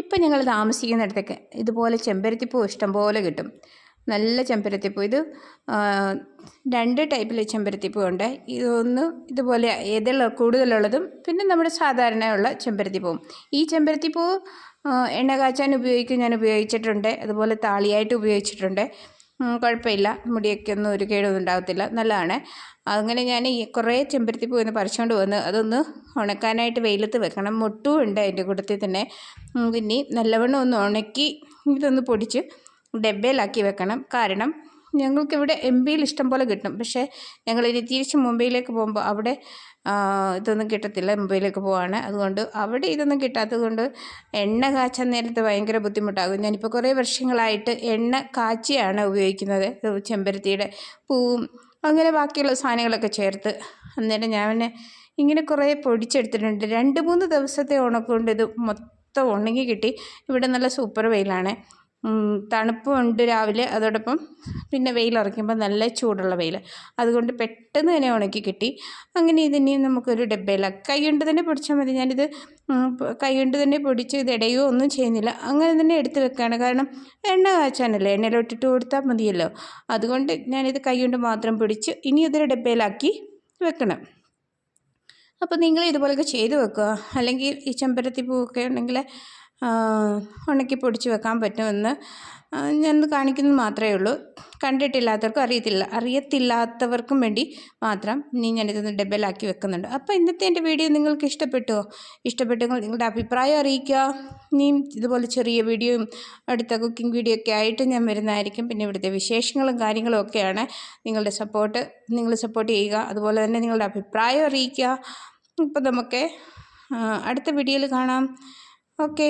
ഇപ്പം ഞങ്ങൾ താമസിക്കുന്നിടത്തേക്ക് ഇതുപോലെ ചെമ്പരത്തിപ്പൂ ഇഷ്ടംപോലെ കിട്ടും. നല്ല ചെമ്പരത്തിപ്പൂ. ഇത് 2 ടൈപ്പിലെ ചെമ്പരത്തിപ്പൂ ഉണ്ട്. ഇതൊന്ന് ഇതുപോലെ കൂടുതലുള്ളതും പിന്നെ നമ്മുടെ സാധാരണയുള്ള ചെമ്പരത്തിപ്പൂവും. ഈ ചെമ്പരത്തിപ്പൂ എണ്ണ കാച്ചാൻ ഞാൻ ഉപയോഗിച്ചിട്ടുണ്ട്. അതുപോലെ താളിയായിട്ട് ഉപയോഗിച്ചിട്ടുണ്ട്. കുഴപ്പമില്ല, മുടിയൊക്കെ ഒന്നും ഒരു കേടൊന്നും ഉണ്ടാകത്തില്ല, നല്ലതാണ്. അങ്ങനെ ഞാൻ ഈ കുറേ ചെമ്പരത്തിപ്പൂ ഒന്ന് പറിച്ചുകൊണ്ട് വന്ന് അതൊന്ന് ഉണക്കാനായിട്ട് വെയിലത്ത് വെക്കണം. മൊട്ടും ഉണ്ട് അതിൻ്റെ കൂട്ടത്തിൽ തന്നെ. പിന്നെ നല്ലവണ്ണം ഒന്ന് ഉണക്കി ഇതൊന്ന് പൊടിച്ച് ഡബ്ബയിലാക്കി വെക്കണം. കാരണം ഞങ്ങൾക്കിവിടെ എംപിയിൽ ഇഷ്ടം പോലെ കിട്ടും. പക്ഷേ ഞങ്ങളിനി തിരിച്ച് മുംബൈയിലേക്ക് പോകുമ്പോൾ അവിടെ ഇതൊന്നും കിട്ടത്തില്ല. മുംബൈയിലേക്ക് പോവാണ്. അതുകൊണ്ട് അവിടെ ഇതൊന്നും കിട്ടാത്തത് കൊണ്ട് എണ്ണ കാച്ചാൻ നേരത്ത് ഭയങ്കര ബുദ്ധിമുട്ടാകും. ഞാനിപ്പോൾ കുറേ വർഷങ്ങളായിട്ട് എണ്ണ കാച്ചിയാണ് ഉപയോഗിക്കുന്നത്. ചെമ്പരത്തിയുടെ പൂവും അങ്ങനെ ബാക്കിയുള്ള സാധനങ്ങളൊക്കെ ചേർത്ത്. അന്നേരം ഞാൻ ഇങ്ങനെ കുറേ പൊടിച്ചെടുത്തിട്ടുണ്ട്. 2-3 ദിവസത്തെ ഉണക്കൊണ്ട് ഇത് മൊത്തം ഉണങ്ങി കിട്ടി. ഇവിടെ നല്ല സൂപ്പർ വെയിലാണ്. തണുപ്പുണ്ട് രാവിലെ, അതോടൊപ്പം പിന്നെ വെയിലുറയ്ക്കുമ്പോൾ നല്ല ചൂടുള്ള വെയിൽ. അതുകൊണ്ട് പെട്ടെന്ന് തന്നെ ഉണക്കി കിട്ടി. അങ്ങനെ ഇതിനെയും നമുക്കൊരു ഡബ്ബയിലാക്കി കൈ കൊണ്ട് തന്നെ പൊടിച്ചാൽ മതി. ഞാനിത് കൈ കൊണ്ട് തന്നെ പൊടിച്ച് ഇത് ഇടയോ ഒന്നും ചെയ്യുന്നില്ല, അങ്ങനെ തന്നെ എടുത്ത് വെക്കുകയാണ്. കാരണം എണ്ണ കാച്ചാനല്ലേ, എണ്ണയിലോട്ടിട്ട് കൊടുത്താൽ മതിയല്ലോ. അതുകൊണ്ട് ഞാനിത് കൈ കൊണ്ട് മാത്രം പൊടിച്ച് ഇനി ഇതൊരു ഡബ്ബയിലാക്കി വെക്കണം. അപ്പോൾ നിങ്ങൾ ഇതുപോലെയൊക്കെ ചെയ്ത് വെക്കുക. അല്ലെങ്കിൽ ഈ ചെമ്പരത്തി പൂവൊക്കെ ഉണ്ടെങ്കിൽ ഉണക്കി പൊടിച്ച് വെക്കാൻ പറ്റുമെന്ന് ഞാനത് കാണിക്കുന്നത് മാത്രമേ ഉള്ളൂ. കണ്ടിട്ടില്ലാത്തവർക്കും അറിയത്തില്ലാത്തവർക്കും വേണ്ടി മാത്രം ഞാനിതൊന്ന് ഡബ്ബയിലാക്കി വെക്കുന്നുണ്ട്. അപ്പോൾ ഇന്നത്തെ എൻ്റെ വീഡിയോ നിങ്ങൾക്ക് ഇഷ്ടപ്പെട്ടുവോ? ഇഷ്ടപ്പെട്ടെങ്കിൽ നിങ്ങളുടെ അഭിപ്രായം അറിയിക്കുക. ഇനിയും ഇതുപോലെ ചെറിയ വീഡിയോയും അടുത്ത കുക്കിംഗ് വീഡിയോ ഒക്കെ ആയിട്ട് ഞാൻ വരുന്നതായിരിക്കും. പിന്നെ ഇവിടുത്തെ വിശേഷങ്ങളും കാര്യങ്ങളും ഒക്കെയാണ്. നിങ്ങൾ സപ്പോർട്ട് ചെയ്യുക. അതുപോലെ തന്നെ നിങ്ങളുടെ അഭിപ്രായം അറിയിക്കുക. അപ്പോൾ നമുക്ക് അടുത്ത വീഡിയോയിൽ കാണാം. ഓക്കേ.